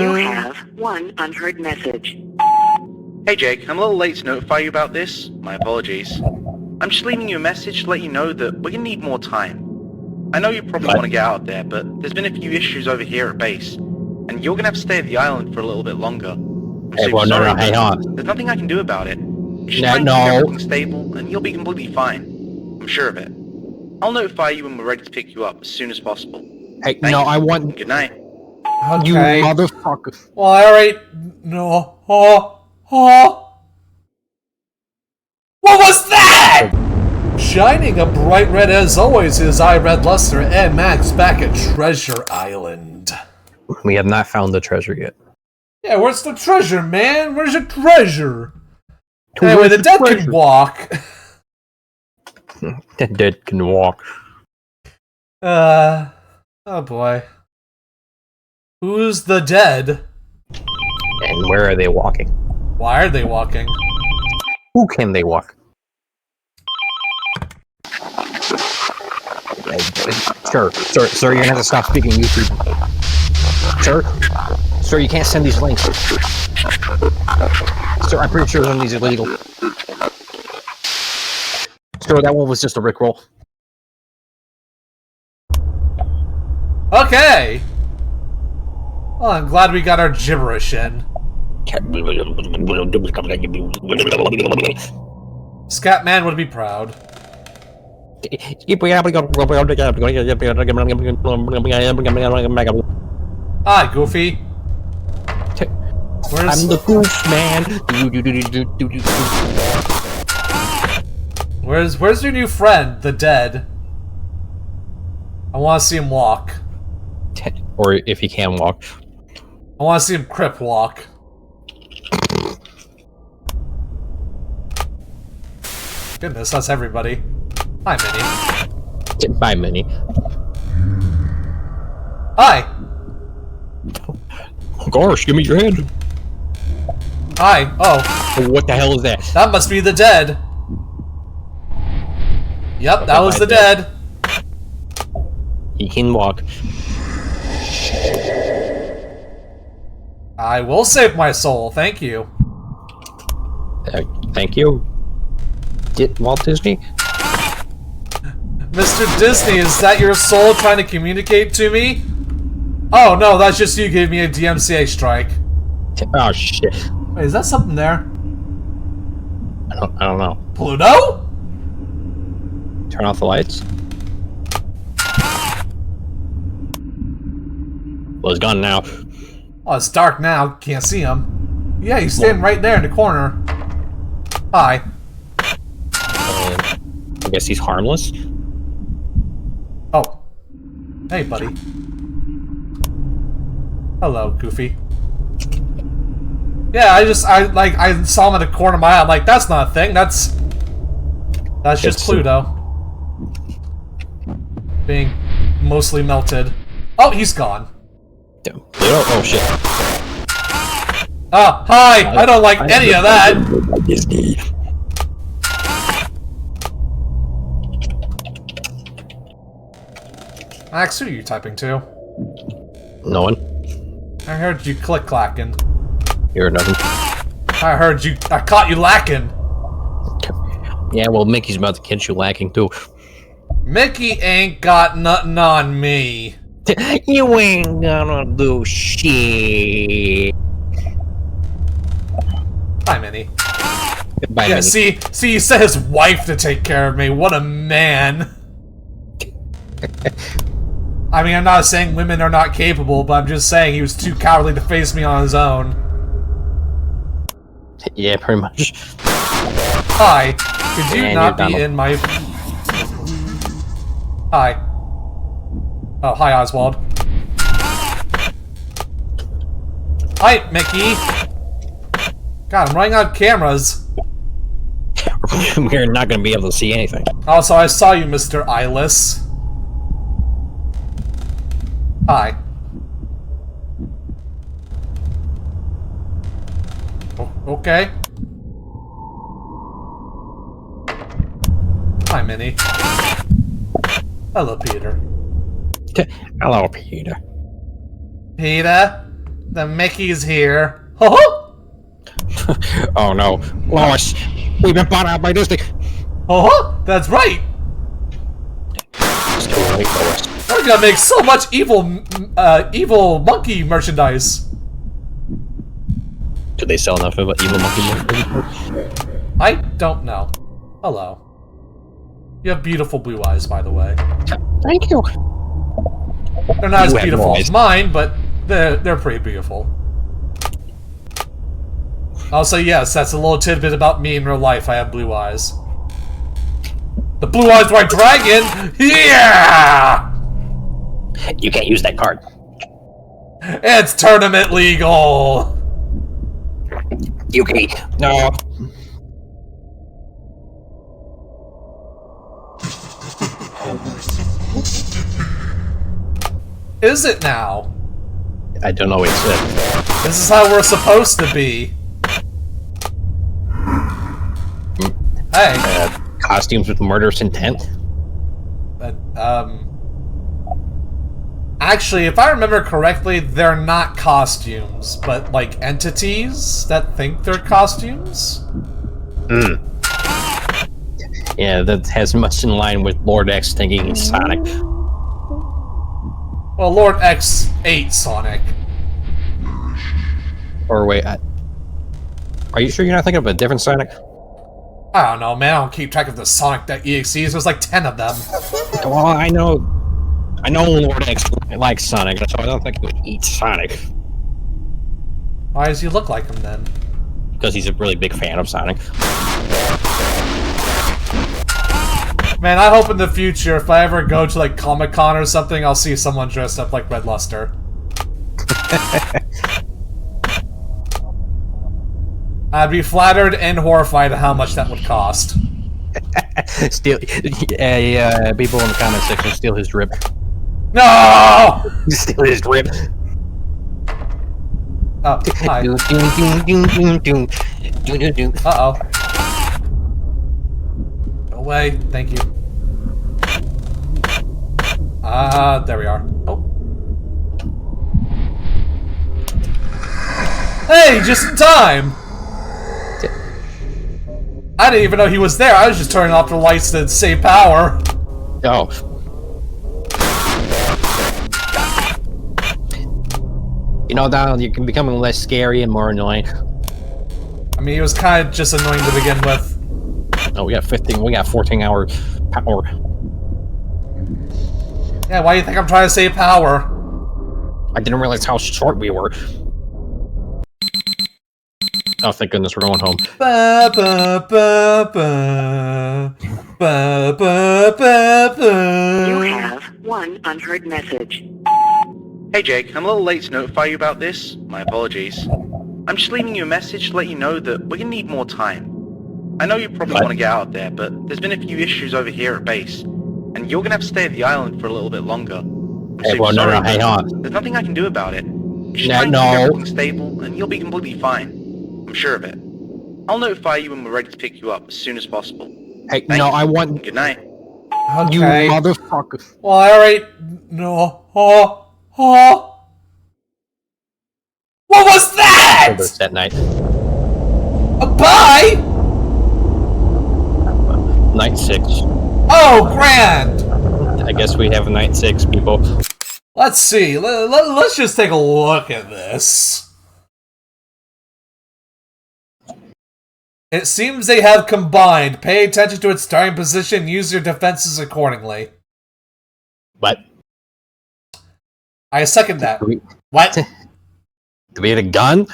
You have one unheard message. Hey Jake, I'm a little late to notify you about this. My apologies. I'm just leaving you a message to let you know that we're gonna need more time. I know you probably want to get out there, but there's been a few issues over here at base, and you're gonna have to stay at the island for a little bit longer. I'm Hey, super well, sorry, no, hang on. there's nothing I can do about it. Just No, try and no. keep everything stable, and you'll be completely fine. I'm sure of it. I'll notify you when we're ready to pick you up as soon as possible. Hey, Thanks. no, I want Good night. you Okay. motherfucker. Well, alright. No. Oh. What was that? Shining a bright red as always is I, Red Luster, and Max back at Treasure Island. We have not found the treasure yet. Yeah, where's the treasure, man? Where's your treasure? Anyway, the dead can walk. The dead can walk. Oh boy. Who's the dead? And where are they walking? Why are they walking? Who can they walk? Sir, you're gonna have to stop speaking YouTube. Sir, you can't send these links. Sir, I'm pretty sure some of these are illegal. Sir, that one was just a rickroll. Okay! Well, I'm glad we got our gibberish in. Scatman would be proud. Hi, Goofy. I'm the goof man. Where's your new friend, the dead? I want to see him walk. Or if he can walk. I want to see him crip walk. Goodness, that's everybody. Hi, Minnie. Bye, Minnie. Hi. Oh, gosh, give me your hand. Hi. Oh, What the hell is that? that must be the dead. Yep, that was the dead. He can walk. I will save my soul, thank you. Thank you. Walt Disney? Mr. Disney, is that your soul trying to communicate to me? Oh no, that's just you giving me a DMCA strike. Oh shit. Wait, is that something there? I don't know. Pluto? Turn off the lights. Well, it's gone now. Oh, it's dark now. Can't see him. Yeah, he's standing right there in the corner. Hi. I guess he's harmless. Oh. Hey, buddy. Hello, Goofy. Yeah, I saw him in the corner of my eye. I'm like, that's not a thing. That's just Pluto. Being mostly melted. Oh, he's gone. Pluto? Oh shit. Ah, hi! I don't like any of that! Disney. Max, who are you typing to? No one. I heard you click-clacking. You're nothing. I caught you lacking. Yeah, well, Mickey's about to catch you lacking too. Mickey ain't got nothing on me. You ain't gonna do shit. Hi, Minnie. Goodbye, Yeah, Minnie. see, he sent his wife to take care of me. What a man. I mean, I'm not saying women are not capable, but I'm just saying he was too cowardly to face me on his own. Yeah, pretty much. Hi. Could you And not you're be Donald. in my... Hi. Oh, hi, Oswald. Hi, Mickey. God, I'm running out of cameras. We're not gonna be able to see anything. Also, I saw you, Mr. Eyeless. Hi. Okay. Hi, Minnie. Hello, Peter. Hello, Peter. Peter? The Mickey's here. Oh! Oh no, Lois, we've been bought out by Disney. Oh! That's right! It's too late, Lois. We're gonna make so much evil monkey merchandise. Do they sell enough of an evil monkey? I don't know. Hello. You have beautiful blue eyes, by the way. Thank you. They're not as You have beautiful more as eyes. mine, but they're pretty beautiful. Also, yes, that's a little tidbit about me in real life. I have blue eyes. The blue eyes white dragon! Yeah! You can't use that card. It's tournament legal! Yuki, no. Is it now? I don't know what it said. This is how we're supposed to be. Hey. Costumes with murderous intent? But, actually, if I remember correctly, they're not costumes, but, like, entities that think they're costumes? Hmm. Yeah, that has much in line with Lord X thinking he's Sonic. Well, Lord X ate Sonic. Or wait, are you sure you're not thinking of a different Sonic? I don't know, man. I don't keep track of the Sonic.exes. There's like 10 of them. Well, I know Lord X likes Sonic, so I don't think he would eat Sonic. Why does he look like him then? Because he's a really big fan of Sonic. Man, I hope in the future, if I ever go to like Comic-Con or something, I'll see someone dressed up like Red Luster. I'd be flattered and horrified at how much that would cost. Steal, people in the comment section steal his drip. No! Steal his drip. Oh, hi. Uh-oh. Go away. Thank you. There we are. Oh. Hey, just in time! I didn't even know he was there. I was just turning off the lights to save power. Oh. You know, Donald, you're becoming less scary and more annoying. I mean, he was kind of just annoying to begin with. Oh, we got 14 hour power. Yeah, why do you think I'm trying to save power? I didn't realize how short we were. Oh, thank goodness we're going home. Ba, ba, ba, ba. Ba, ba, ba, ba. You have one unheard message. Hey Jake, I'm a little late to notify you about this. My apologies. I'm just leaving you a message to let you know that we're gonna need more time. I know you probably want to get out there, but there's been a few issues over here at base, and you're gonna have to stay at the island for a little bit longer. I'm Hey, super well, no, sorry, hang but on. There's nothing I can do about it. Just No, try and no. keep everything stable, and you'll be completely fine. I'm sure of it. I'll notify you when we're ready to pick you up as soon as possible. Hey, Thanks. no, I want Good night. you Okay. motherfucker. Well, alright. No. Oh. Oh. What was that? That night. Bye? Night 6. Oh, grand. I guess we have night 6, people. Let's see. Let's just take a look at this. It seems they have combined. Pay attention to its starting position. Use your defenses accordingly. What? I second that. Do we, What? do we have a gun?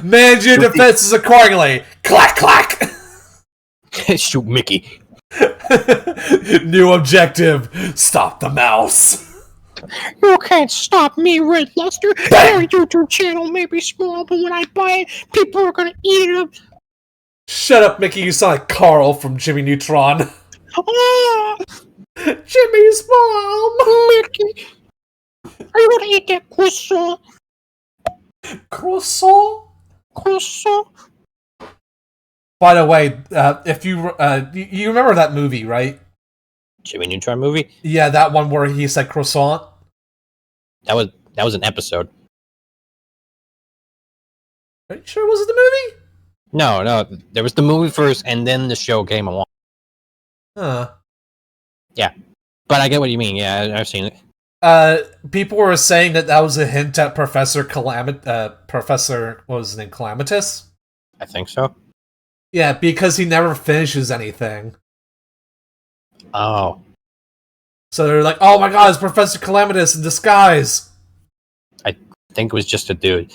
Manage your defenses accordingly. Clack, clack. Shoot Mickey. New objective. Stop the mouse. You can't stop me, Red Luster. Your YouTube channel may be small, but when I buy it, people are gonna eat it up. Shut up, Mickey. You sound like Carl from Jimmy Neutron. Ah, Jimmy's mom. Mickey. Are you gonna eat that croissant? Croissant? Croissant? By the way, if you you remember that movie, right? Jimmy Neutron movie? Yeah, that one where he said croissant. That was That was an episode. Are you sure it wasn't the movie? No. There was the movie first, and then the show came along. Huh. Yeah. But I get what you mean. Yeah, I've seen it. People were saying that was a hint at Professor what was his name, Calamitous? I think so. Yeah, because he never finishes anything. Oh. So they're like, oh my god, it's Professor Calamitous in disguise! I think it was just a dude.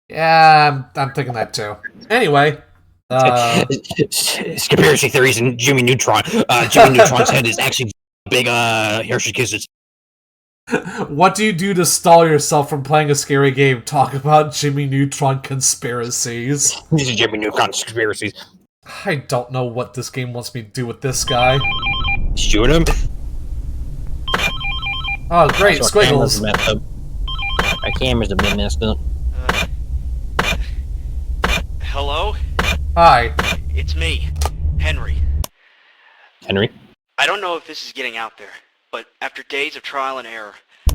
Yeah, I'm thinking that too. Anyway. Conspiracy theories and Jimmy Neutron. Jimmy Neutron's head is actually big, Hershey Kisses. What do you do to stall yourself from playing a scary game? Talk about Jimmy Neutron conspiracies. These are Jimmy Neutron conspiracies. I don't know what this game wants me to do with this guy. Shoot him. Oh, great, So squiggles. My camera's a bit messed up. Hello? Hi. It's me, Henry. Henry? I don't know if this is getting out there, but after days of trial and error,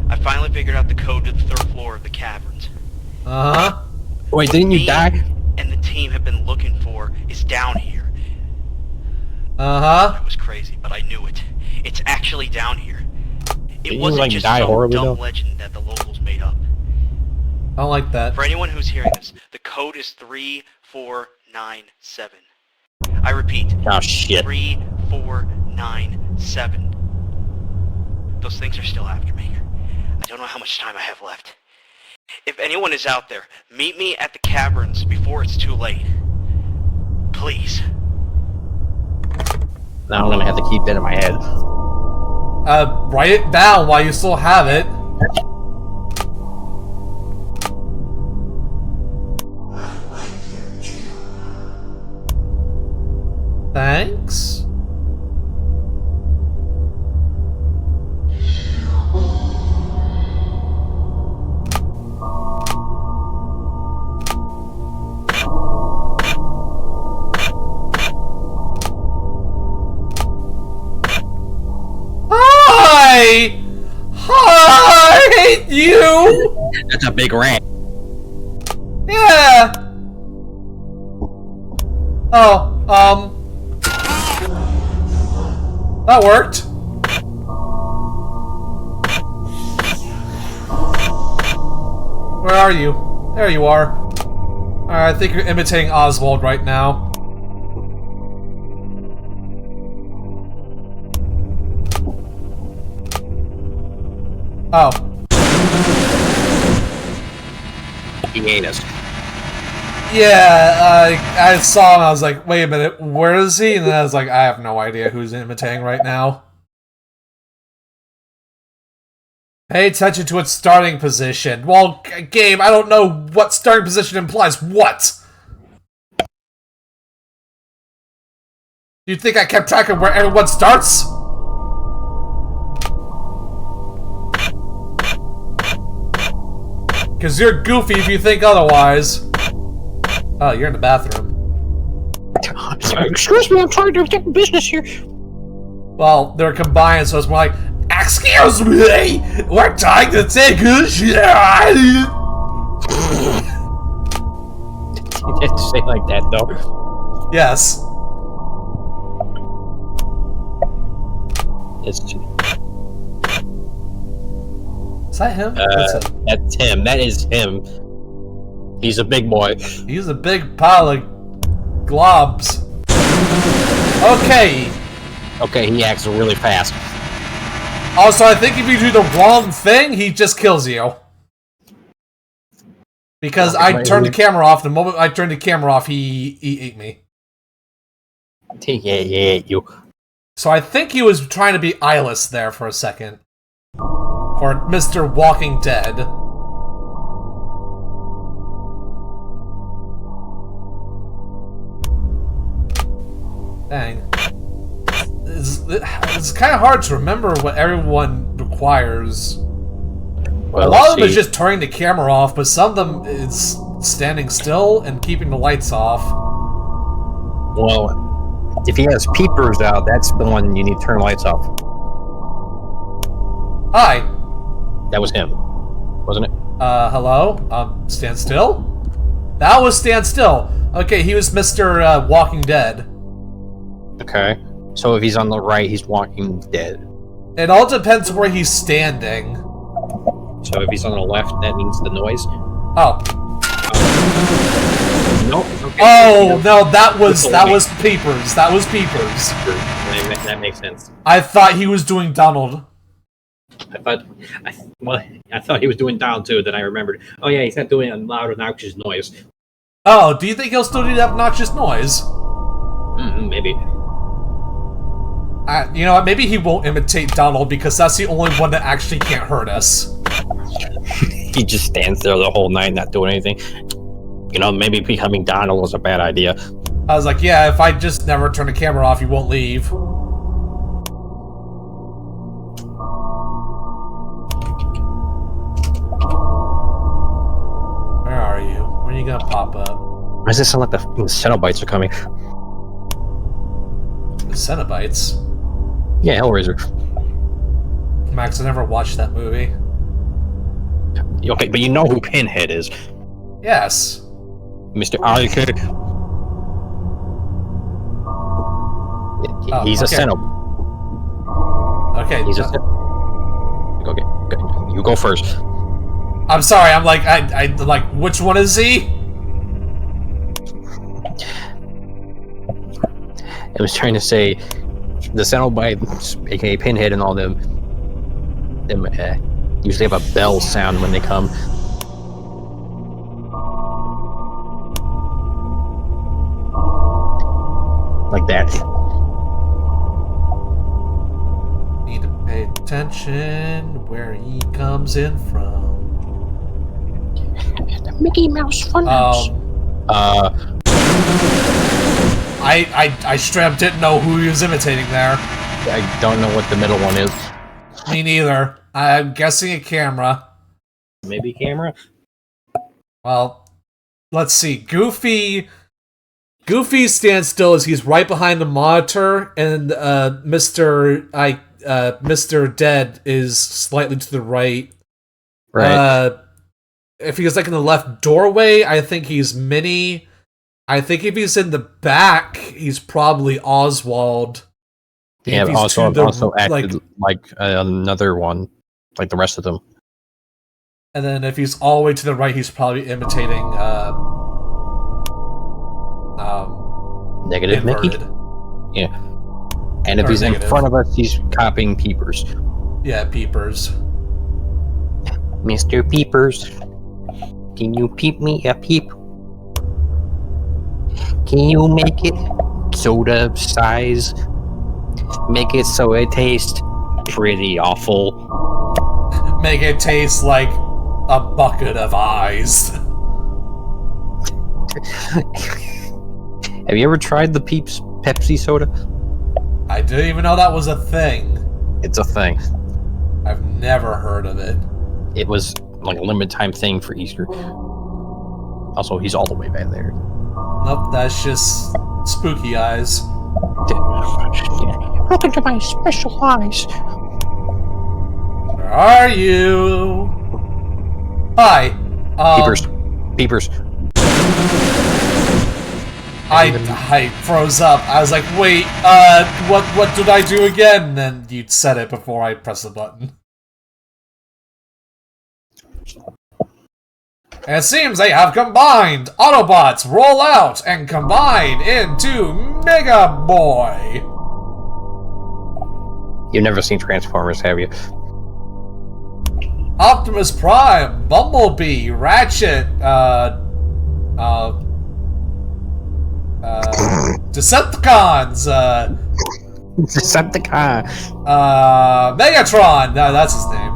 I finally figured out the code to the 3rd floor of the caverns. Uh-huh. Wait, didn't you Me die? and the team have been looking for is down here. Uh-huh. It was crazy, but I knew it. It's actually down here. It Didn't you, wasn't like, just die some horribly, dumb though? legend that the locals made up. I don't like that. For anyone who's hearing this, the code is 3497. I repeat, Oh, shit. 3497. Those things are still after me. I don't know how much time I have left. If anyone is out there, meet me at the caverns before it's too late. Please. Now I'm gonna have to keep that in my head. Write it down while you still have it. Thanks. Hi! Hi! You! That's a big rat. Yeah! Oh, that worked. Where are you? There you are. Alright, I think you're imitating Oswald right now. Oh. He ate us. Yeah, I saw him, I was like, wait a minute, where is he? And then I was like, I have no idea who's imitating right now. Pay attention to its starting position. Well, game, I don't know what starting position implies what? You think I kept track of where everyone starts? Because you're goofy if you think otherwise. Oh, you're in the bathroom. Excuse me, I'm trying to get business here. Well, they're combined, so it's more like, excuse me, we're trying to take a shot. You didn't say it like that, though. Yes. It's, Is that him? That's him. that's him. That is him. He's a big boy. He's a big pile of globs. Okay. Okay, he acts really fast. Also, I think if you do the wrong thing, he just kills you. Because I turned the camera off. The moment I turned the camera off, he ate me. Yeah, you. So I think he was trying to be eyeless there for a second. For Mr. Walking Dead. Dang. It's kind of hard to remember what everyone requires. Well, A lot of them is just turning the camera off, but some of them is standing still and keeping the lights off. Well, if he has peepers out, that's the one you need to turn the lights off. Hi. That was him. wasn't it? Hello? Stand still? That was Stand Still. Okay, he was Mr. Walking Dead. Okay. So if he's on the right, he's Walking Dead. It all depends where he's standing. So if he's on the left, that means the noise. Oh. Nope. Okay. Oh, no, that was Peepers. That was Peepers. That makes sense. I thought he was doing Donald. I thought he was doing Donald too. Then I remembered. Oh yeah, he's not doing a loud, obnoxious noise. Oh, do you think he'll still do that obnoxious noise? Maybe. You know what? Maybe he won't imitate Donald because that's the only one that actually can't hurt us. He just stands there the whole night, not doing anything. You know, maybe becoming Donald was a bad idea. I was like, yeah, if I just never turn the camera off, he won't leave. Where are you? When are you gonna pop up? Why does it sound like the Cenobites are coming? The Cenobites? Yeah, Hellraiser. Max, I never watched that movie. Okay, but you know who Pinhead is. Yes. Mr. Arcade. He's a Cenobite. Okay. He's a Okay, you go first. I'm sorry, I'm like, I like, which one is he? I was trying to say, the Cenobites, aka Pinhead and all them usually have a bell sound when they come. Like that. Need to pay attention where he comes in from. The Mickey Mouse Funhouse. I straight up didn't know who he was imitating there. I don't know what the middle one is. Me neither. I'm guessing a camera. Maybe camera? Well, let's see. Goofy stands still as he's right behind the monitor, and Mr. Dead is slightly to the right. Right. If he's like in the left doorway, I think he's Minnie. I think if he's in the back, he's probably Oswald. Yeah, Oswald also acted like another one, like the rest of them. And then if he's all the way to the right, he's probably imitating Negative inverted. Mickey? Yeah. And if he's negative in front of us, he's copying Peepers. Yeah, Peepers. Mr. Peepers, can you peep me a peep? Can you make it soda size? Make it so it tastes pretty awful. Make it taste like a bucket of eyes. Have you ever tried the Peeps Pepsi soda? I didn't even know that was a thing. It's a thing. I've never heard of it. It was like a limited time thing for Easter. Also, he's all the way back there. Nope, that's just spooky eyes. Look into my special eyes. Where are you? Hi. Peepers. I froze up. I was like, wait, what did I do again? And then you said it before I pressed the button. And it seems they have combined. Autobots roll out and combine into Mega Boy. You've never seen Transformers, have you? Optimus Prime, Bumblebee, Ratchet, Decepticons, Decepticon. Megatron. No, that's his name.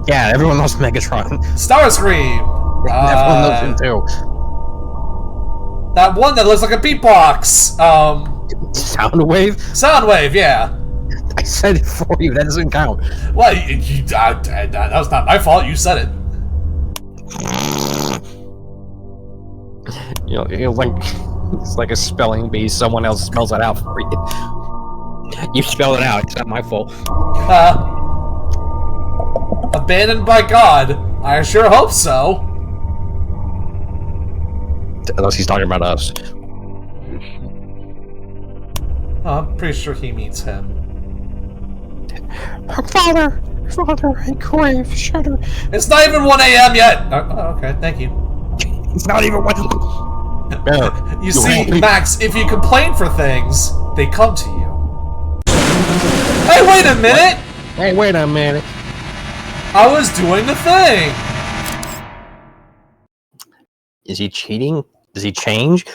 Yeah, everyone knows Megatron. Starscream. Everyone knows him too. That one that looks like a beatbox. Soundwave? Soundwave, yeah. I said it for you, that doesn't count. Well, that was not my fault, you said it. You know, it's like a spelling bee, someone else spells it out for you. You spell it out, it's not my fault. Abandoned by God, I sure hope so. Unless he's talking about us. Oh, I'm pretty sure he means him. Father, I crave shudder. It's not even 1 a.m. yet! Oh, okay, thank you. It's not even what. You see, Max, if you complain for things, they come to you. Hey, wait a minute! Hey, wait a minute. I was doing the thing! Is he cheating? Does he change?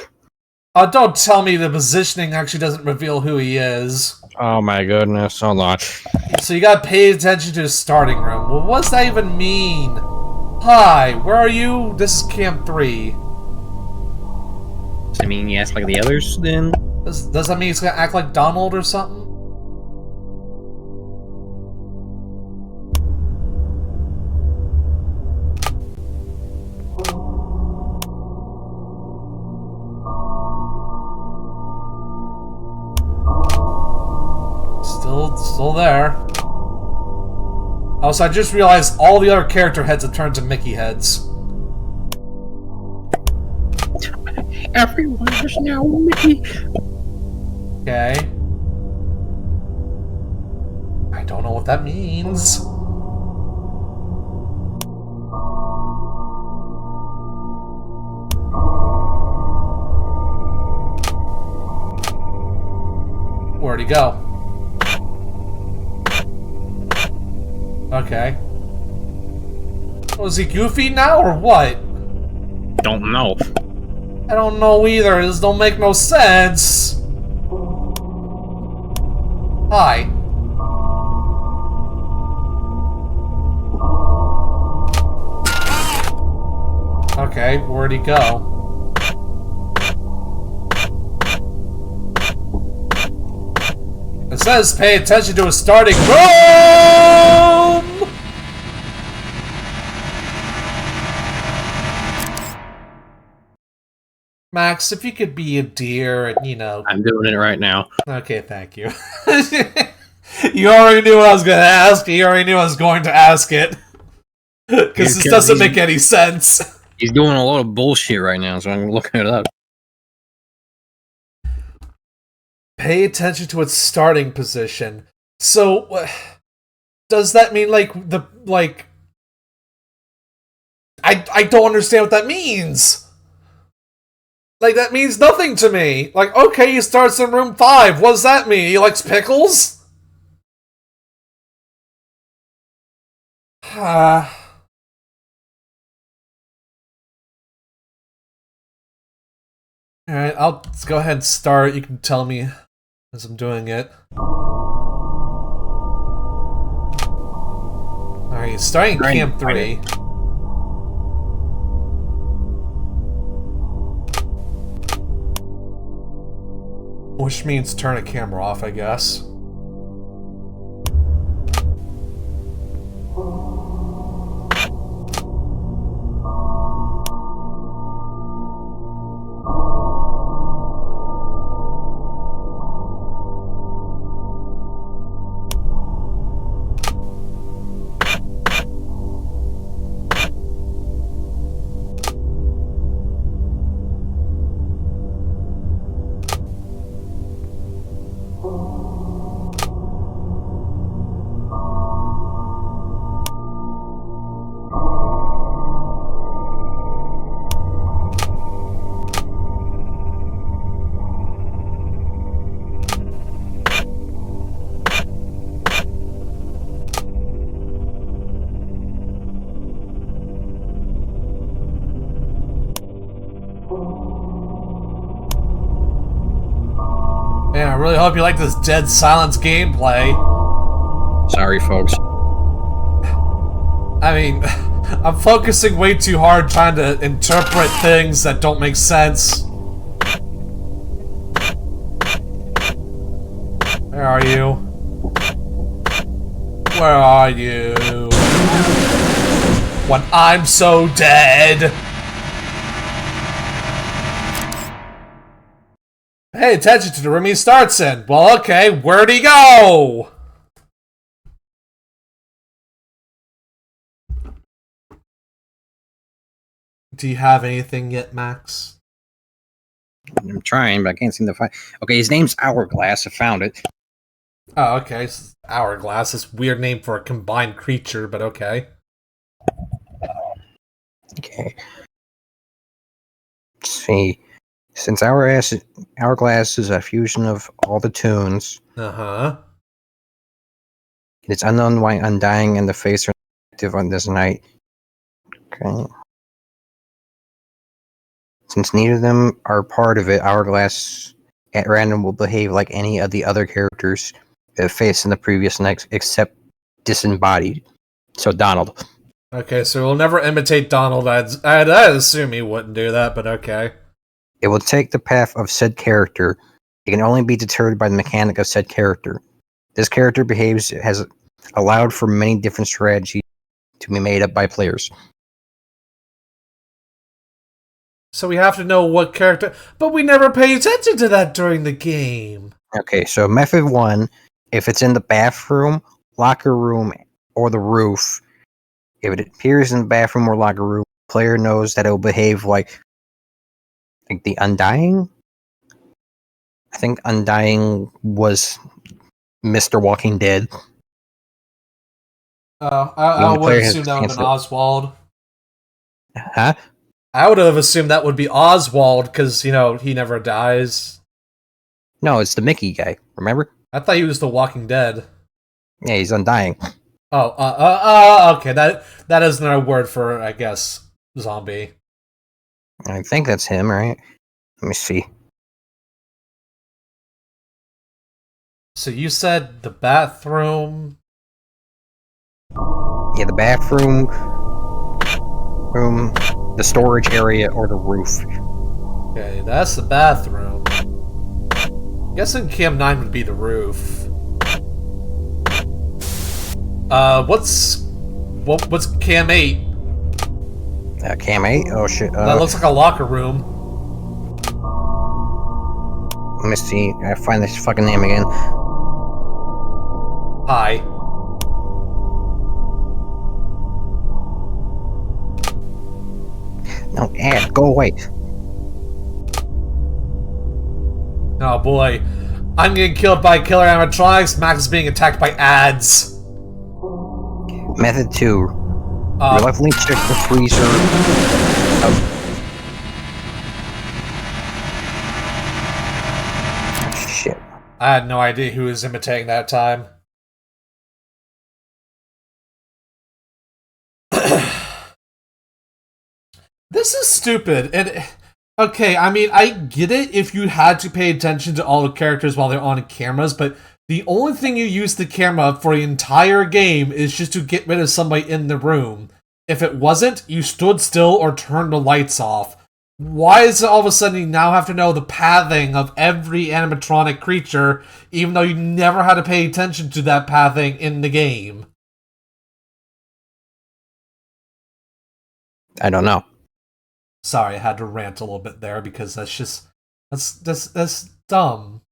Don't tell me the positioning actually doesn't reveal who he is. Oh my goodness, hold on. So you gotta pay attention to his starting room. Well, what's that even mean? Hi, where are you? This is Camp 3. Does that mean he acts like the others then? Does that mean he's gonna act like Donald or something? Still there. Oh, so I just realized all the other character heads have turned to Mickey heads. Everyone is now Mickey. Okay. I don't know what that means. Where'd he go? Okay. Was he goofy now or what? Don't know. I don't know either. This don't make no sense. Hi. Okay, where'd he go? It says pay attention to his starting room! Max, if you could be a dear and, you know... I'm doing it right now. Okay, thank you. You already knew what I was going to ask. You already knew I was going to ask it. Because this doesn't make any sense. He's doing a lot of bullshit right now, so I'm looking it up. Pay attention to its starting position. So, does that mean, I don't understand what that means. Like, that means nothing to me. Like, okay, he starts in room 5. What does that mean? He likes pickles? Alright, let's go ahead and start. You can tell me as I'm doing it. Alright, starting Camp 3. Which means turn a camera off, I guess. Man, I really hope you like this Dead Silence gameplay. Sorry, folks. I mean, I'm focusing way too hard trying to interpret things that don't make sense. Where are you? Where are you? When I'm so dead. Pay attention to the room he starts in. Well, okay, where'd he go? Do you have anything yet, Max? I'm trying, but I can't seem to find. Okay, his name's Hourglass. I found it. Oh, okay. Hourglass. This weird name for a combined creature, but okay. Okay. Let's see. Since Hourglass is a fusion of all the tunes, Uh-huh. it's unknown why Undying and the Face are active on this night. Okay. Since neither of them are part of it, Hourglass at random will behave like any of the other characters that faced in the previous night, except disembodied. So Donald. Okay, so we'll never imitate Donald. I'd assume he wouldn't do that, but okay. It will take the path of said character. It can only be deterred by the mechanic of said character. This character has allowed for many different strategies to be made up by players. So we have to know what character, but we never pay attention to that during the game. Okay, so method 1, if it's in the bathroom, locker room, or the roof, if it appears in the bathroom or locker room, the player knows that it will behave like the Undying? I think Undying was Mr. Walking Dead. I would assume that would have been Oswald. Huh? I would have assumed that would be Oswald, because, you know, he never dies. No, it's the Mickey guy, remember? I thought he was the Walking Dead. Yeah, he's Undying. Oh, okay, that is another word for, I guess, zombie. I think that's him, right? Let me see. So you said the bathroom? Yeah, the bathroom, the storage area, or the roof. Okay, that's the bathroom. Guessing Cam 9 would be the roof. What's Cam 8? Cam 8? Oh shit. That looks like a locker room. Let me see. I find this fucking name again. Hi. No, ad, go away. Oh boy. I'm getting killed by killer animatronics. Max is being attacked by ads. Method 2. Reluctantly check the freezer. Oh. Shit. I had no idea who was imitating that time. This is stupid. And okay, I mean, I get it if you had to pay attention to all the characters while they're on cameras, but the only thing you use the camera for the entire game is just to get rid of somebody in the room. If it wasn't, you stood still or turned the lights off. Why is it all of a sudden you now have to know the pathing of every animatronic creature, even though you never had to pay attention to that pathing in the game? I don't know. Sorry, I had to rant a little bit there because that's just that's dumb.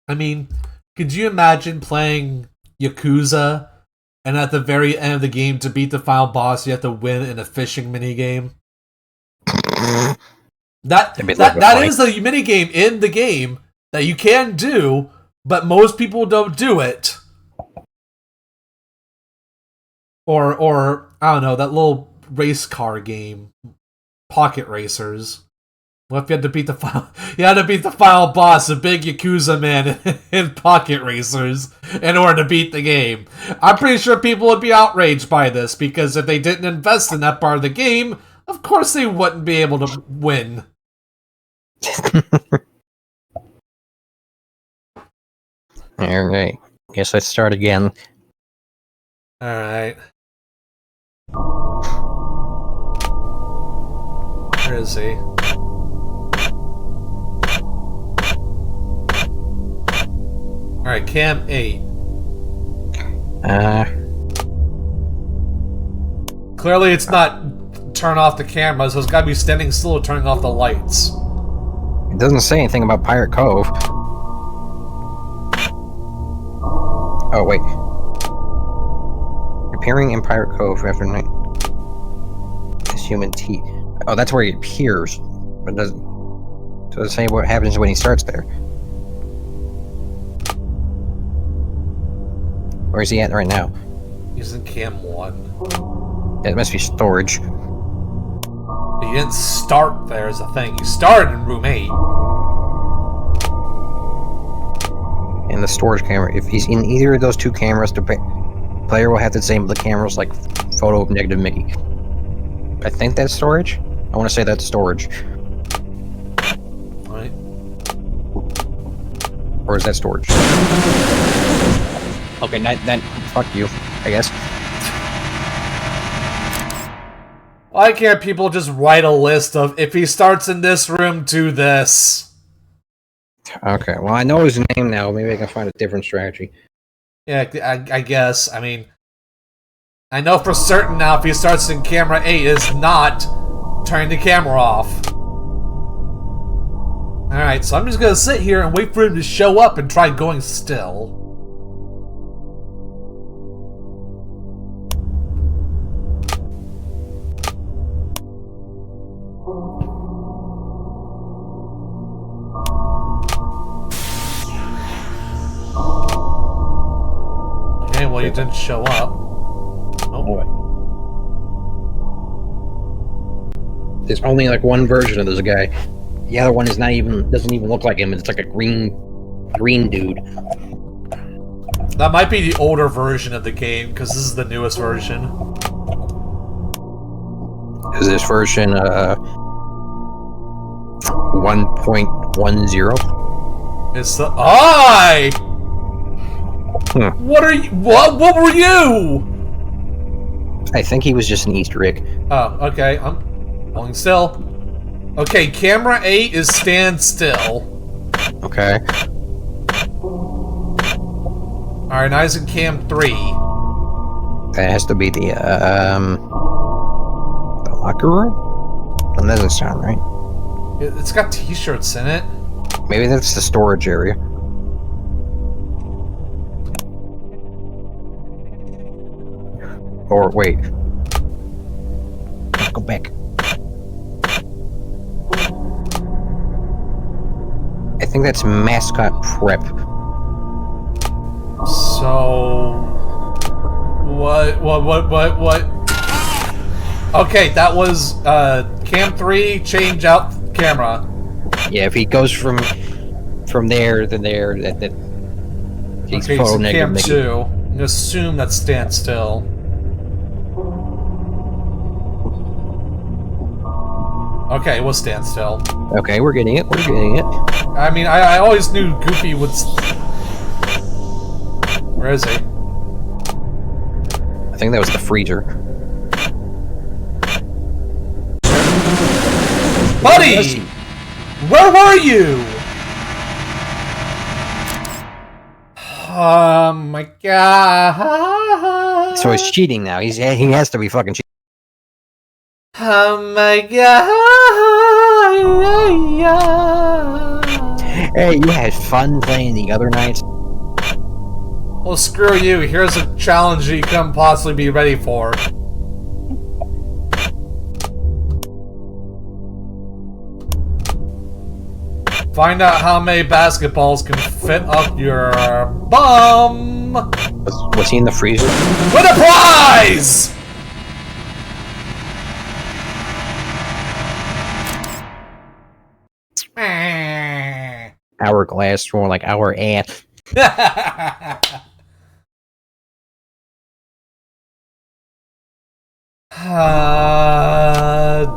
I mean, could you imagine playing Yakuza and at the very end of the game to beat the final boss you have to win in a fishing minigame? That is the minigame in the game that you can do, but most people don't do it. Or I don't know, that little race car game, Pocket Racers. What if you had to beat the final boss, a big Yakuza man in Pocket Racers, in order to beat the game? I'm pretty sure people would be outraged by this, because if they didn't invest in that part of the game, of course they wouldn't be able to win. Alright. Guess let's start again. Alright. Where is he? Alright, Cam 8. Clearly it's not turn off the camera, so it's gotta be standing still or turning off the lights. It doesn't say anything about Pirate Cove. Oh, wait. Appearing in Pirate Cove after night. human teeth. Oh, that's where he appears. But doesn't say what happens when he starts there. Where is he at right now? He's in cam 1. Yeah, it must be storage. He didn't start there as a thing. He started in room 8. And the storage camera. If he's in either of those two cameras, the player will have to disable the cameras like photo of negative Mickey. I think that's storage. I want to say that's storage. Right. Or is that storage? Okay, then fuck you, I guess. Why can't people just write a list of, if he starts in this room, do this? Okay, well I know his name now. Maybe I can find a different strategy. Yeah, I guess. I mean, I know for certain now if he starts in camera 8 is not turning the camera off. Alright, so I'm just gonna sit here and wait for him to show up and try going still. Okay, well, you didn't show up. Oh. There's only like one version of this guy. The other one is not even doesn't even look like him. It's like a green dude. That might be the older version of the game, because this is the newest version. Is this version 1.10? It's the I. Hmm. What are you? What were you? I think he was just an Easter egg. Oh, okay. I'm holding still. Okay, camera 8 is stand still. Okay. Alright, now he's in cam 3. That has to be the locker room? That doesn't sound right. It's got t-shirts in it. Maybe that's the storage area. Or wait. Go back. I think that's mascot prep. So... What? Okay, that was, cam 3, change out camera. Yeah, if he goes from there to there, that he's Okay, photo so negative. cam 2. I'm gonna assume that's stand still. Okay, it was stand still. Okay, we're getting it. We're getting it. I mean, I always knew Goofy would... Where is he? I think that was the freezer. Buddy! Where were you? Oh my god. So he's cheating now. He has to be fucking cheating. Oh my god. Hey, you had fun playing the other nights. Well, screw you. Here's a challenge you couldn't possibly be ready for. Find out how many basketballs can fit up your bum. Was he in the freezer? With a prize! Hourglass, more like our ass.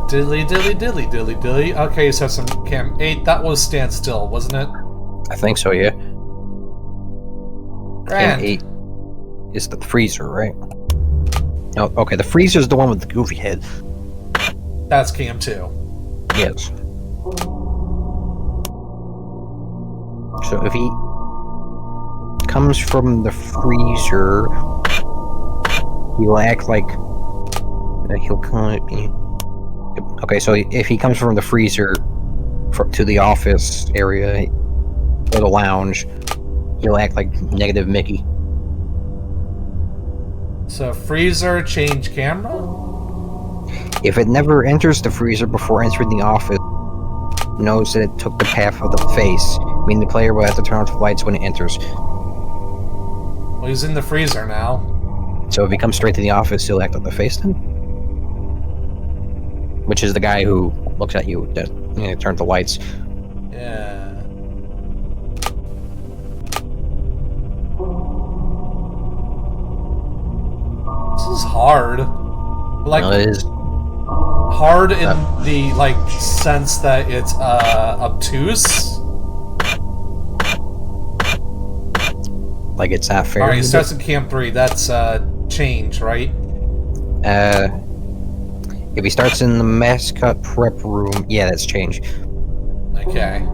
Dilly. Okay, so some cam 8. That was stand still, wasn't it? I think so, yeah. Grand. Cam 8 is the freezer, right? No, okay, the freezer is the one with the goofy head. That's cam 2. Yes. So if he comes from the freezer, he'll act like he'll kind of be... Okay, so if he comes from the freezer to the office area or the lounge, he'll act like negative Mickey. So freezer, change camera? If it never enters the freezer before entering the office, knows that it took the path of the face, meaning the player will have to turn off the lights when it enters. Well, he's in the freezer now. So if he comes straight to the office, he'll act on the face then? Which is the guy who looks at you that turns the lights. Yeah. This is hard. Like, No, it is. hard in the, like, sense that it's, obtuse. Like, it's not fair. Alright, he starts in Camp 3. That's, change, right? If he starts in the mascot prep room, yeah, that's change. Okay.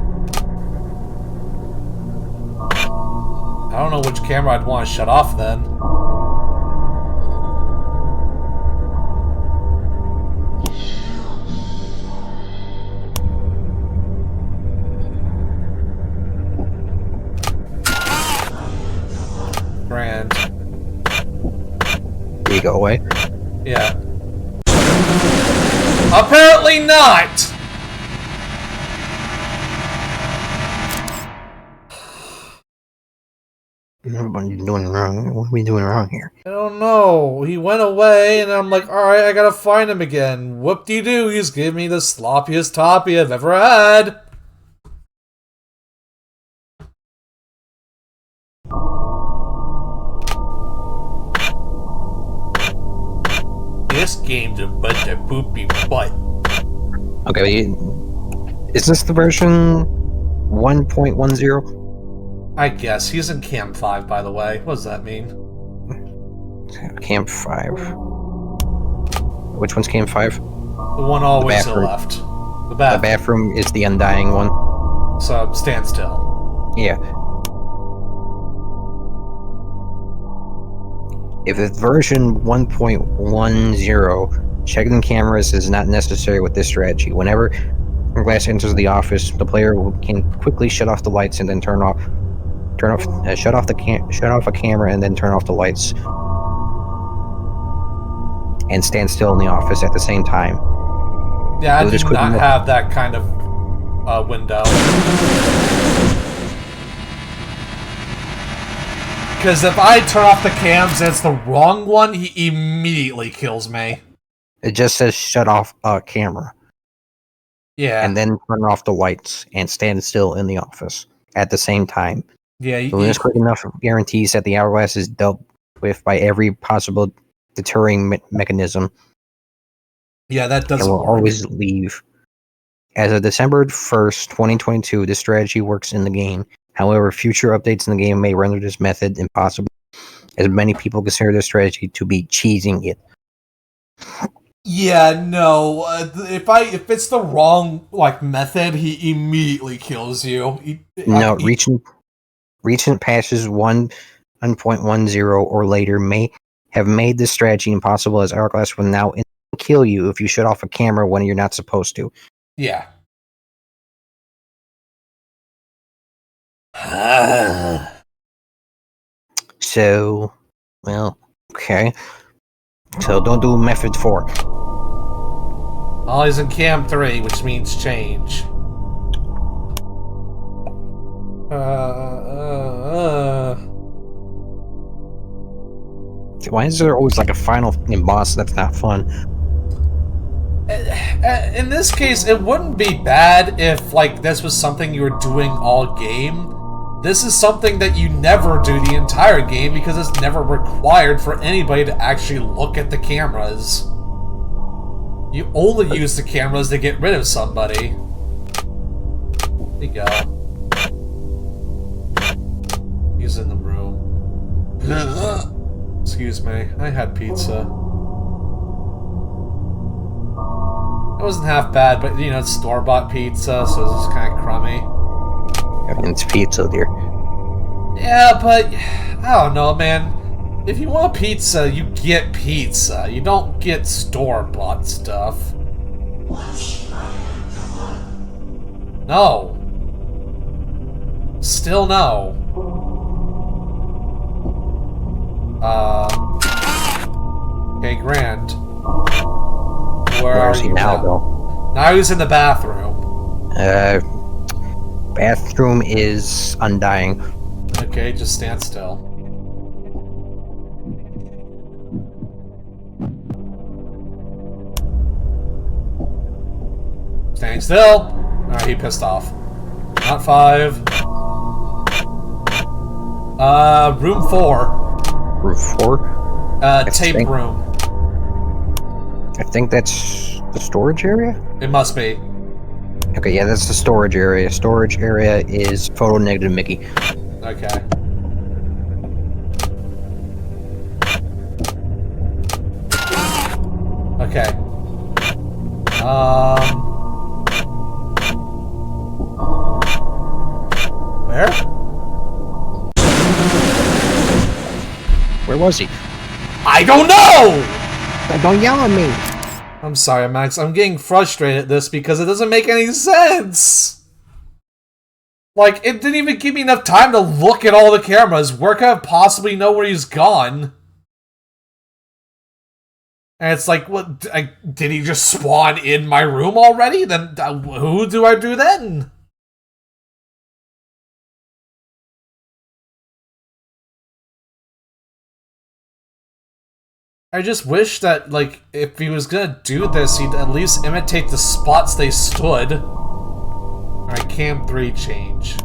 I don't know which camera I'd want to shut off then. Grand. Did he go away? Yeah. Apparently not! What are you doing wrong? What are we doing wrong here? I don't know. He went away, and I'm like, alright, I gotta find him again. Whoop-de-doo, he's giving me the sloppiest toppy I've ever had. This game's a bunch of poopy butt. Okay, is this the version 1.10? I guess. He's in Camp 5, by the way. What does that mean? Camp 5. Which one's Camp 5? The one always to the left. The The bathroom. bathroom is the undying one. So, stand still. Yeah. If it's version 1.10, checking cameras is not necessary with this strategy. Whenever glass enters the office, the player can quickly shut off the lights and then shut off a camera and then turn off the lights, and stand still in the office at the same time. Yeah, I So do just quickly not look- have that kind of window. Because if I turn off the cams and it's the wrong one, he immediately kills me. It just says shut off a camera Yeah. and then turn off the lights and stand still in the office at the same time. Yeah, So this quick enough guarantees that the hourglass is dealt with by every possible deterring mechanism yeah, that and doesn't will work. always leave. As of December 1st, 2022, this strategy works in the game. However, future updates in the game may render this method impossible, as many people consider this strategy to be cheesing it. Yeah, no. If it's the wrong method, he immediately kills you. No, recent patches 1.10 or later may have made this strategy impossible, as Hourglass will now kill you if you shut off a camera when you're not supposed to. Yeah. So, well, okay. So don't do method 4. Oh, he's in Camp 3, which means change. Why is there always like a final boss that's not fun? In this case, it wouldn't be bad if, this was something you were doing all game. This is something that you never do the entire game because it's never required for anybody to actually look at the cameras. You only use the cameras to get rid of somebody. There you go. He's in the room. Excuse me, I had pizza. It wasn't half bad, but it's store-bought pizza, so it's just kind of crummy. It's pizza, dear. Yeah, but I don't know, man. If you want pizza, you get pizza. You don't get store-bought stuff. No. Still no. Okay, grand. Where is are he you now, though? Now he's in the bathroom. Bathroom is undying. Okay, just stand still. Staying still. Alright, he pissed off. Not 5. Room 4. Room 4? Tape room. I think that's the storage area? It must be. Okay, yeah, that's the storage area. Storage area is photo negative Mickey. Okay. Okay. Where? Where was he? I don't know! Don't yell at me! I'm sorry, Max. I'm getting frustrated at this because it doesn't make any sense! Like, it didn't even give me enough time to look at all the cameras. Where could I possibly know where he's gone? And it's like, what? Did he just spawn in my room already? Then who do I do then? I just wish that, like, if he was gonna do this, he'd at least imitate the spots they stood. Alright, Cam 3 change.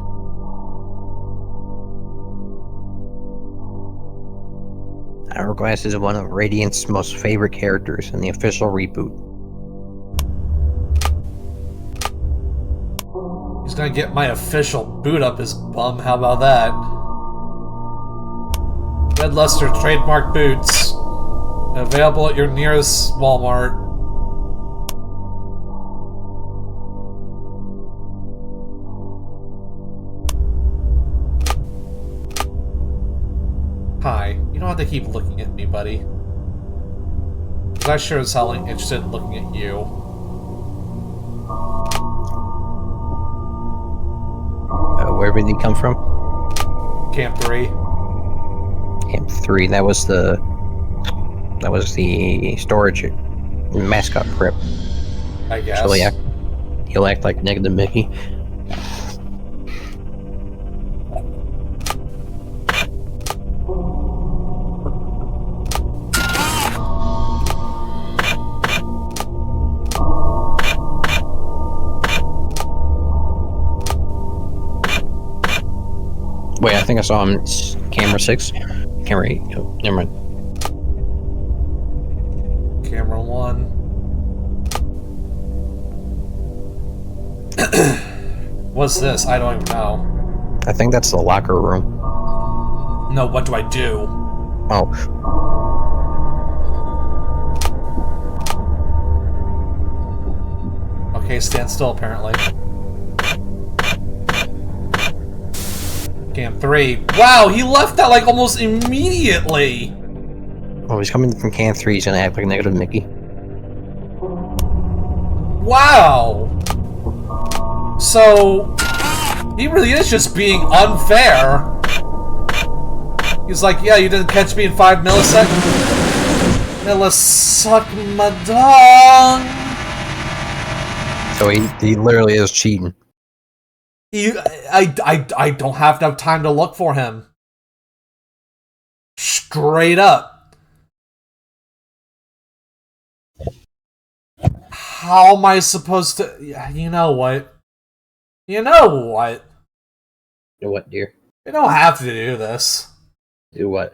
Hourglass is one of Radiant's most favorite characters in the official reboot. He's gonna get my official boot up his bum, how about that? Red Luster trademark boots. Available at your nearest Walmart. Hi. You don't have to keep looking at me, buddy. Because I sure as hell ain't interested in looking at you. Where did he come from? Camp 3. Camp 3, that was the storage mascot prep. I guess. So he'll act like negative Mickey. Wait, I think I saw him. It's camera 6. Camera 8. Oh, never mind. Camera 1. What's this? I don't even know. I think that's the locker room. No, what do I do? Oh. Okay, stand still, apparently. Cam 3. Wow, he left that, like, almost immediately! Oh, he's coming from Cam 3. He's gonna act like negative Mickey. Wow! So, he really is just being unfair. He's like, yeah, you didn't catch me in 5 milliseconds. Now let's suck my dong! So he literally is cheating. I don't have enough time to look for him. Straight up. How am I supposed to... You know what? You know what? Do what, dear? We don't have to do this. Do what?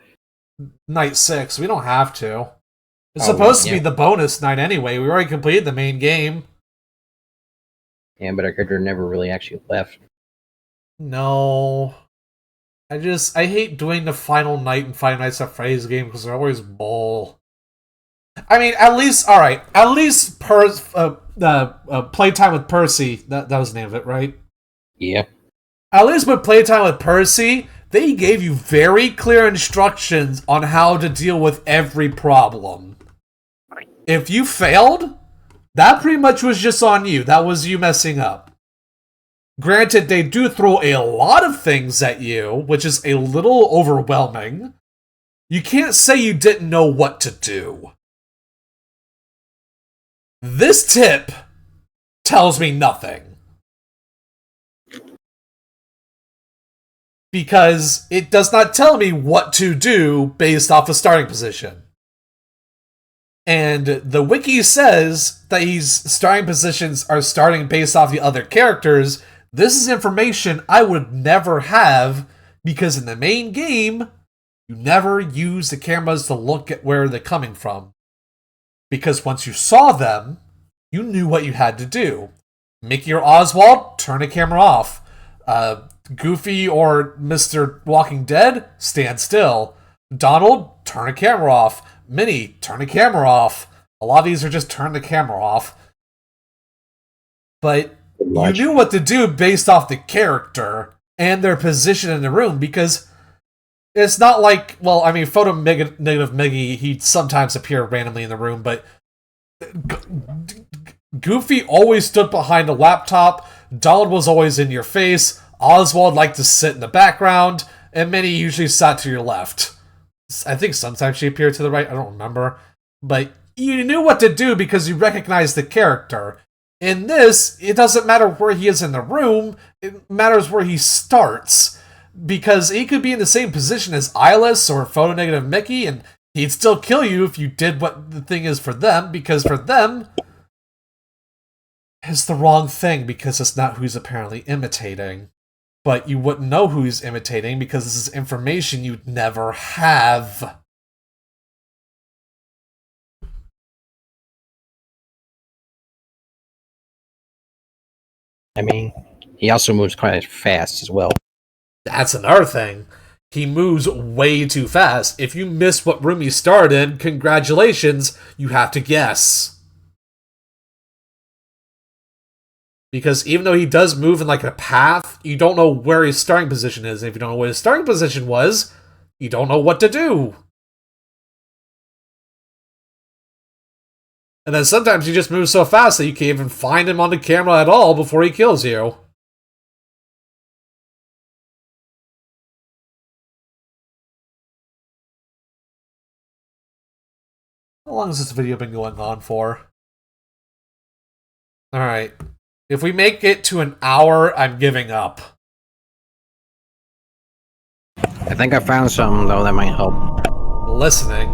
Night 6. We don't have to. It's supposed to be the bonus night anyway. We already completed the main game. Yeah, but our character never really actually left. No. I hate doing the final night in Five Nights at Freddy's game because they're always bull. I mean, at least, alright, at least Playtime with Percy, that was the name of it, right? Yeah. At least with Playtime with Percy, they gave you very clear instructions on how to deal with every problem. If you failed, that pretty much was just on you. That was you messing up. Granted, they do throw a lot of things at you, which is a little overwhelming. You can't say you didn't know what to do. This tip tells me nothing. Because it does not tell me what to do based off of starting position. And the wiki says that these starting positions are starting based off the other characters. This is information I would never have, because in the main game, you never use the cameras to look at where they're coming from. Because once you saw them, you knew what you had to do. Mickey or Oswald, turn the camera off. Goofy or Mr. Walking Dead, stand still. Donald, turn the camera off. Minnie, turn the camera off. A lot of these are just turn the camera off. But you knew what to do based off the character and their position in the room, because it's not like, well, I mean, Photo Negative Miggy, he'd sometimes appear randomly in the room, but Goofy always stood behind a laptop, Donald was always in your face, Oswald liked to sit in the background, and Minnie usually sat to your left. I think sometimes she appeared to the right, I don't remember. But you knew what to do because you recognized the character. In this, it doesn't matter where he is in the room, it matters where he starts. Because he could be in the same position as Eyeless or Photo Negative Mickey, and he'd still kill you if you did what the thing is for them, because for them, it's the wrong thing because it's not who he's apparently imitating. But you wouldn't know who he's imitating because this is information you'd never have. I mean, he also moves quite fast as well. That's another thing. He moves way too fast. If you miss what room he started in, congratulations, you have to guess. Because even though he does move in like a path, you don't know where his starting position is. And if you don't know what his starting position was, you don't know what to do. And then sometimes he just moves so fast that you can't even find him on the camera at all before he kills you. How long has this video been going on for? Alright. If we make it to an hour, I'm giving up. I think I found something, though, that might help. Listening.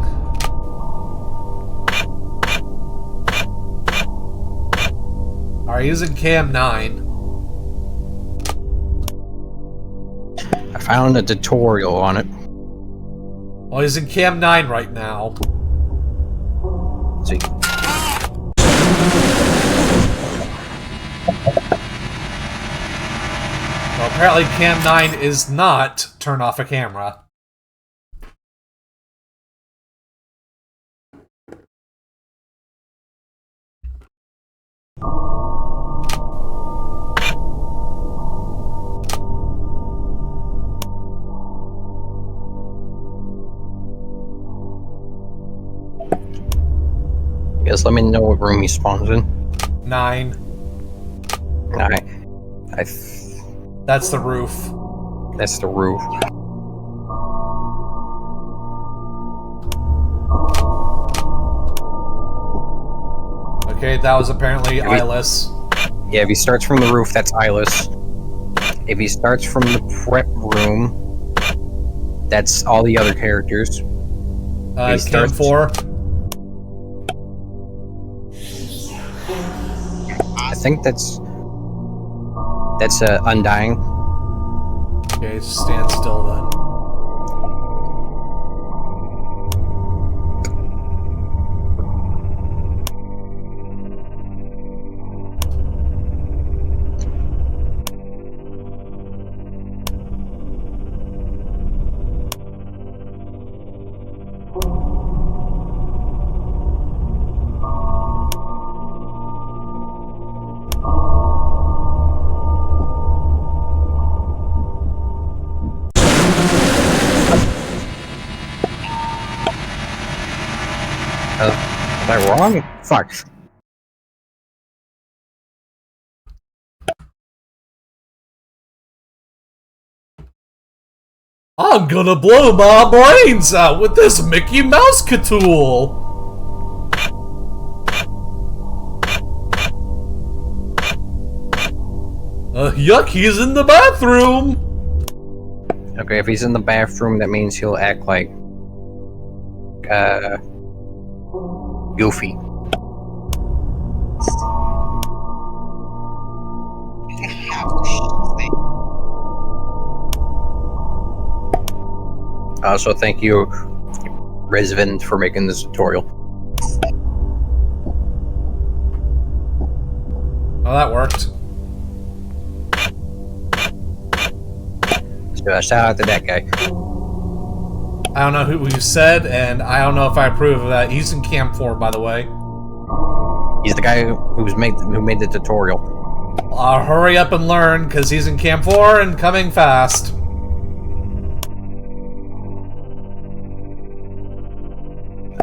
Alright, using Cam 9. I found a tutorial on it. Well, he's in Cam 9 right now. Let's see. Well, apparently Cam 9 is not turn off a camera. Guess let me know what room he spawns in. 9. Alright. That's the roof. That's the roof. Okay, that was apparently Eyeless. Yeah, if he starts from the roof, that's Eyeless. If he starts from the prep room, that's all the other characters. Cam 4. I think that's Undying. Okay, stand still then. Am I wrong? Fuck. I'm gonna blow my brains out with this Mickey Mouse tool. Yuck, he's in the bathroom! Okay, if he's in the bathroom, that means he'll act like Goofy. Also, thank you, Resvin, for making this tutorial. Oh, that worked. So, shout out to that guy. I don't know who you said, and I don't know if I approve of that. He's in Camp 4, by the way. He's the guy who made the tutorial. Hurry up and learn, because he's in Camp 4 and coming fast.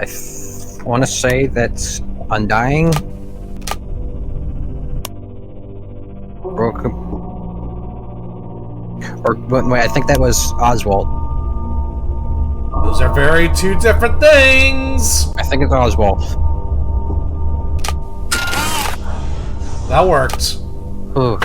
I want to say that's Undying. Or wait, I think that was Oswald. Those are very two different things! I think it's Oswald. That worked. Ooh.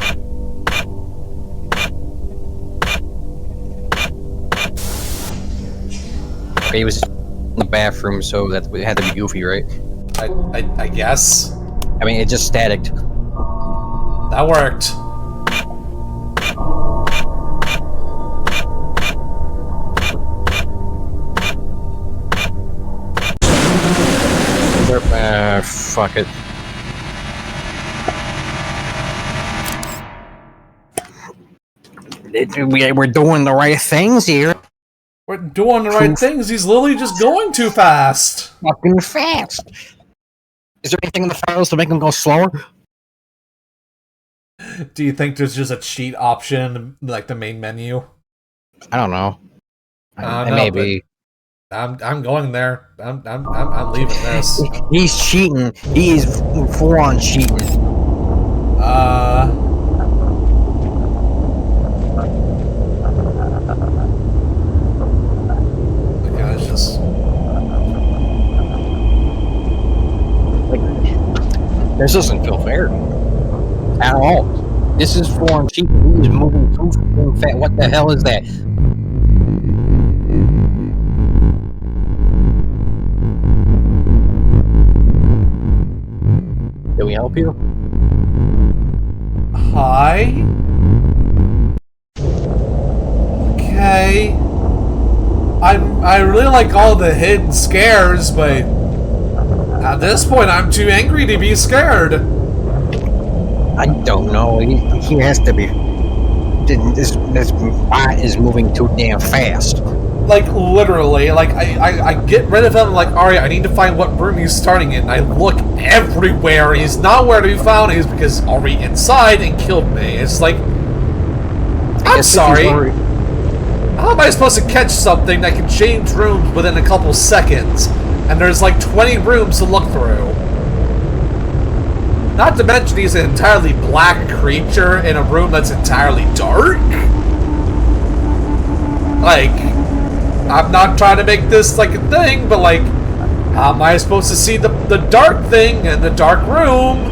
Okay, he was in the bathroom, so that it had to be Goofy, right? I guess. I mean, it just staticked. That worked. Fuck it. We're doing the right things here. We're doing the right things. He's literally just going too fast. Fucking fast. Is there anything in the files to make them go slower? Do you think there's just a cheat option, like the main menu? I don't know. I don't know, maybe. I'm going there. I'm leaving this. He's cheating. He is full on cheating. Okay, it's just. This doesn't feel fair at all. This is full on cheating. He is moving too fucking fast. What the hell is that? Can we help you? Hi? Okay. I really like all the hidden scares, but at this point I'm too angry to be scared. I don't know. He has to be. This bot is moving too damn fast. Like, literally, like, I get rid of him, like, alright, I need to find what room he's starting in. I look everywhere, he's nowhere to be found, he's because already inside and killed me. It's like, I'm sorry. How am I supposed to catch something that can change rooms within a couple seconds? And there's like 20 rooms to look through. Not to mention he's an entirely black creature in a room that's entirely dark. Like, I'm not trying to make this like a thing, but like, how am I supposed to see the dark thing in the dark room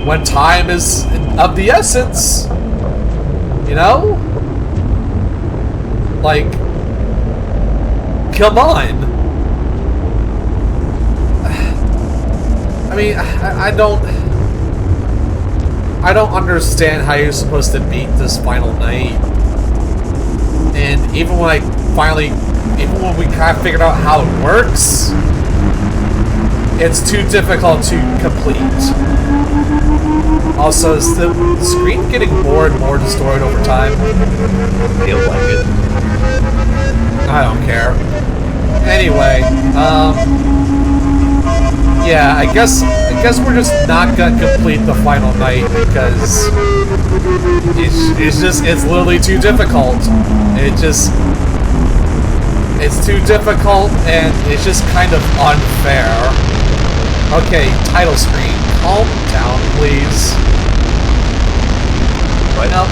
when time is of the essence? You know? Like, come on. I mean, I don't understand how you're supposed to beat this final night. And even when we kind of figured out how it works, it's too difficult to complete. Also, is the screen getting more and more distorted over time? Feels like it. I don't care. Anyway, yeah, I guess we're just not gonna complete the final night because it's literally too difficult. It's too difficult and it's just kind of unfair. Okay, title screen. Calm down, please. What? No,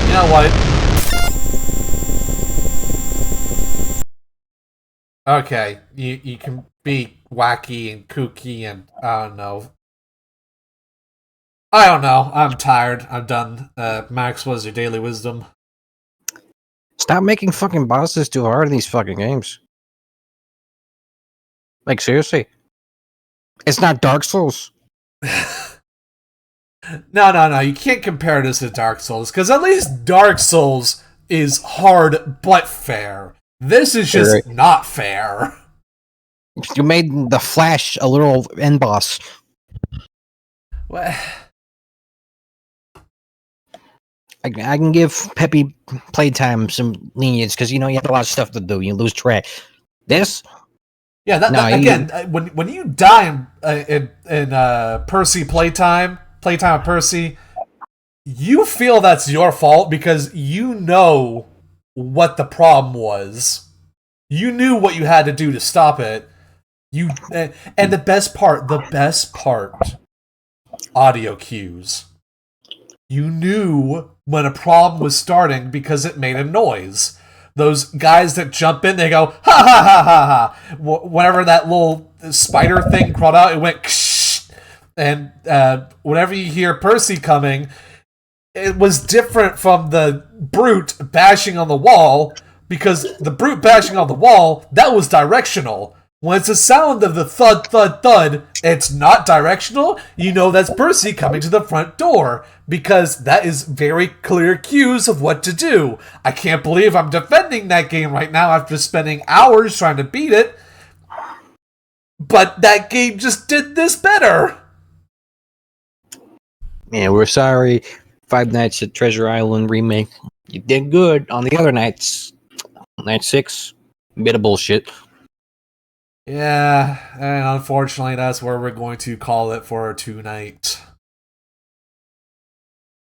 you know what? Okay, you can be wacky and kooky and I don't know, I don't know. I'm tired. I'm done. Max, what is your daily wisdom? Stop making fucking bosses too hard in these fucking games. Like, seriously. It's not Dark Souls. No. You can't compare this to Dark Souls, because at least Dark Souls is hard but fair. This is just not fair. You made the Flash a little end boss. What? I can give Peppy Playtime some lenience because you have a lot of stuff to do. You lose track. This, Yeah, when you die in Percy Playtime of Percy, you feel that's your fault because you know what the problem was. You knew what you had to do to stop it. And the best part, audio cues. You knew when a problem was starting because it made a noise. Those guys that jump in, they go, ha ha ha ha ha. Whenever that little spider thing crawled out, it went, ksh. And whenever you hear Percy coming, it was different from the brute bashing on the wall, because the brute bashing on the wall, that was directional. When it's a sound of the thud, thud, thud, it's not directional, you know that's Percy coming to the front door, because that is very clear cues of what to do. I can't believe I'm defending that game right now after spending hours trying to beat it, but that game just did this better. Yeah, we're sorry. Five Nights at Treasure Island remake. You did good on the other nights. Night 6, bit of bullshit. Yeah, and unfortunately that's where we're going to call it for tonight.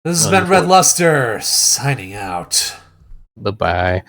This has been Red Luster, signing out. Bye-bye.